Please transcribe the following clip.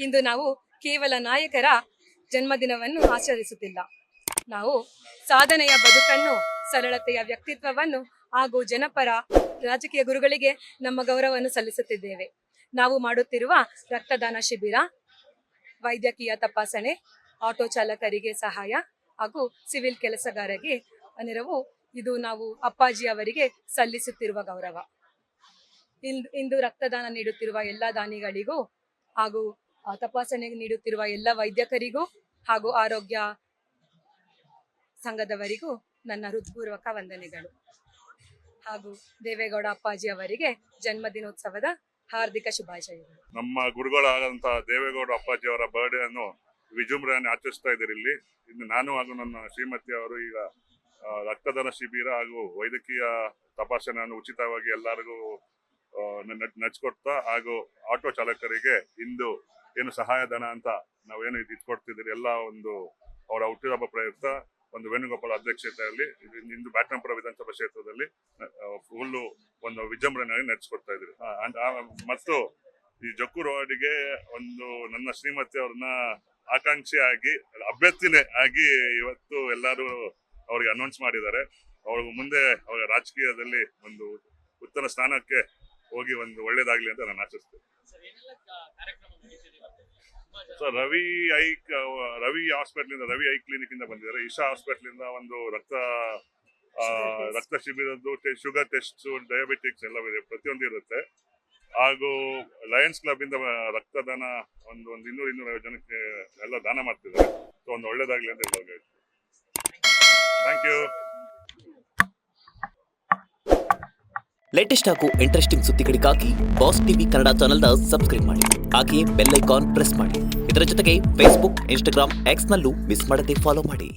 ಇಂದು ನಾವು ಕೇವಲ ನಾಯಕರ ಜನ್ಮದಿನವನ್ನು ಆಚರಿಸುತ್ತಿಲ್ಲ. ನಾವು ಸಾಧನೆಯ ಬದುಕನ್ನು, ಸರಳತೆಯ ವ್ಯಕ್ತಿತ್ವವನ್ನು ಹಾಗೂ ಜನಪರ ರಾಜಕೀಯ ಗುರುಗಳಿಗೆ ನಮ್ಮ ಗೌರವವನ್ನು ಸಲ್ಲಿಸುತ್ತಿದ್ದೇವೆ. ನಾವು ಮಾಡುತ್ತಿರುವ ರಕ್ತದಾನ ಶಿಬಿರ, ವೈದ್ಯಕೀಯ ತಪಾಸಣೆ, ಆಟೋ ಚಾಲಕರಿಗೆ ಸಹಾಯ ಹಾಗೂ ಸಿವಿಲ್ ಕೆಲಸಗಾರರಿಗೆ ನೆರವು, ಇದು ನಾವು ಅಪ್ಪಾಜಿ ಅವರಿಗೆ ಸಲ್ಲಿಸುತ್ತಿರುವ ಗೌರವ. ಇಂದು ರಕ್ತದಾನ ನೀಡುತ್ತಿರುವ ಎಲ್ಲ ದಾನಿಗಳಿಗೂ ಹಾಗೂ ತಪಾಸಣೆ ನೀಡುತ್ತಿರುವ ಎಲ್ಲ ವೈದ್ಯಕರಿಗೂ ಹಾಗೂ ಆರೋಗ್ಯ ಸಂಘದವರಿಗೂ ನನ್ನ ಹೃತ್ಪೂರ್ವಕ ವಂದನೆಗಳು. ಹಾಗೂ ದೇವೇಗೌಡ ಅಪ್ಪಾಜಿ ಅವರಿಗೆ ಜನ್ಮದಿನೋತ್ಸವದ ಹಾರ್ದಿಕ ಶುಭಾಶಯಗಳು. ನಮ್ಮ ಗುರುಗಳಾದಂಥ ದೇವೇಗೌಡ ಅಪ್ಪಾಜಿ ಅವರ ಬರ್ಡೇ ಅನ್ನು ವಿಜೃಂಭಣೆಯನ್ನು ಆಚರಿಸ್ತಾ ಇದ್ದೀರಿ ಇಲ್ಲಿ. ಇನ್ನು ನಾನು ಹಾಗೂ ನನ್ನ ಶ್ರೀಮತಿ ಅವರು ಈಗ ರಕ್ತದಾನ ಶಿಬಿರ ಹಾಗೂ ವೈದ್ಯಕೀಯ ತಪಾಸಣೆಯನ್ನು ಉಚಿತವಾಗಿ ಎಲ್ಲರಿಗೂ ನಡ್ಸ್ಕೊಡ್ತಾ, ಹಾಗೂ ಆಟೋ ಚಾಲಕರಿಗೆ ಇಂದು ಏನು ಸಹಾಯಧನ ಅಂತ ನಾವೇನು ಇಟ್ಕೊಡ್ತಿದ್ದೀರಿ ಎಲ್ಲ ಒಂದು ಅವರ ಹುಟ್ಟಿದಬ್ಬ ಪ್ರಯುಕ್ತ ಒಂದು ವೇಣುಗೋಪಾಲ ಅಧ್ಯಕ್ಷತೆಯಲ್ಲಿ ಇಂದು ಬ್ಯಾಟಂಪುರ ವಿಧಾನಸಭಾ ಕ್ಷೇತ್ರದಲ್ಲಿ ಫುಲ್ಲು ಒಂದು ವಿಜೃಂಭಣೆಯಾಗಿ ನಡೆಸ್ಕೊಡ್ತಾ ಇದ್ರಿ. ಮತ್ತು ಈ ಜಕ್ಕೂರು ವಾರ್ಡಿಗೆ ಒಂದು ನನ್ನ ಶ್ರೀಮತಿ ಅವ್ರನ್ನ ಆಕಾಂಕ್ಷಿಯಾಗಿ ಅಭ್ಯರ್ಥಿನೇ ಆಗಿ ಇವತ್ತು ಎಲ್ಲರೂ ಅವ್ರಿಗೆ ಅನೌನ್ಸ್ ಮಾಡಿದ್ದಾರೆ. ಅವ್ರಿಗೆ ಮುಂದೆ ಅವರ ರಾಜಕೀಯದಲ್ಲಿ ಒಂದು ಉತ್ತಮ ಸ್ಥಾನಕ್ಕೆ ಹೋಗಿ ಒಂದು ಒಳ್ಳೇದಾಗ್ಲಿ ಅಂತ ನಾನು ಆಶಿಸ್ತೇನೆ. Sir, Ravi hospital, Ravi eye clinic ಇಂದ ಬಂದಿದ್ದಾರೆ. ಇಶಾ ಹಾಸ್ಪಿಟಲ್ ಇಂದ ಒಂದು ರಕ್ತ ಶಿಬಿರದ್ದು ಶುಗರ್ ಟೆಸ್ಟ್, ಡಯಾಬಿಟಿಕ್ಸ್ ಎಲ್ಲ ಪ್ರತಿಯೊಂದು ಇರುತ್ತೆ. ಹಾಗೂ ಲಯನ್ಸ್ ಕ್ಲಬ್ ಇಂದ ರಕ್ತದಾನ ಒಂದು 200 ಜನಕ್ಕೆ ಎಲ್ಲ ದಾನ ಮಾಡ್ತಿದ್ದಾರೆ. ಸೊ ಒಂದು ಒಳ್ಳೇದಾಗ್ಲಿ ಅಂತ ಹೇಳೋದು. Thank you. ಲೇಟೆಸ್ಟ್ ಹಾಗೂ ಇಂಟ್ರೆಸ್ಟಿಂಗ್ ಸುದ್ದಿಗಳಿಗಾಗಿ ಬಾಸ್ ಟಿವಿ ಕನ್ನಡ ಚಾನೆಲ್ನ ಸಬ್ಸ್ಕ್ರೈಬ್ ಮಾಡಿ. ಹಾಗೆಯೇ ಬೆಲ್ ಐಕಾನ್ ಪ್ರೆಸ್ ಮಾಡಿ. ಇದರ ಜೊತೆಗೆ ಫೇಸ್ಬುಕ್, ಇನ್ಸ್ಟಾಗ್ರಾಮ್, ಎಕ್ಸ್ ನಲ್ಲೂ ಮಿಸ್ ಮಾಡದೆ ಫಾಲೋ ಮಾಡಿ.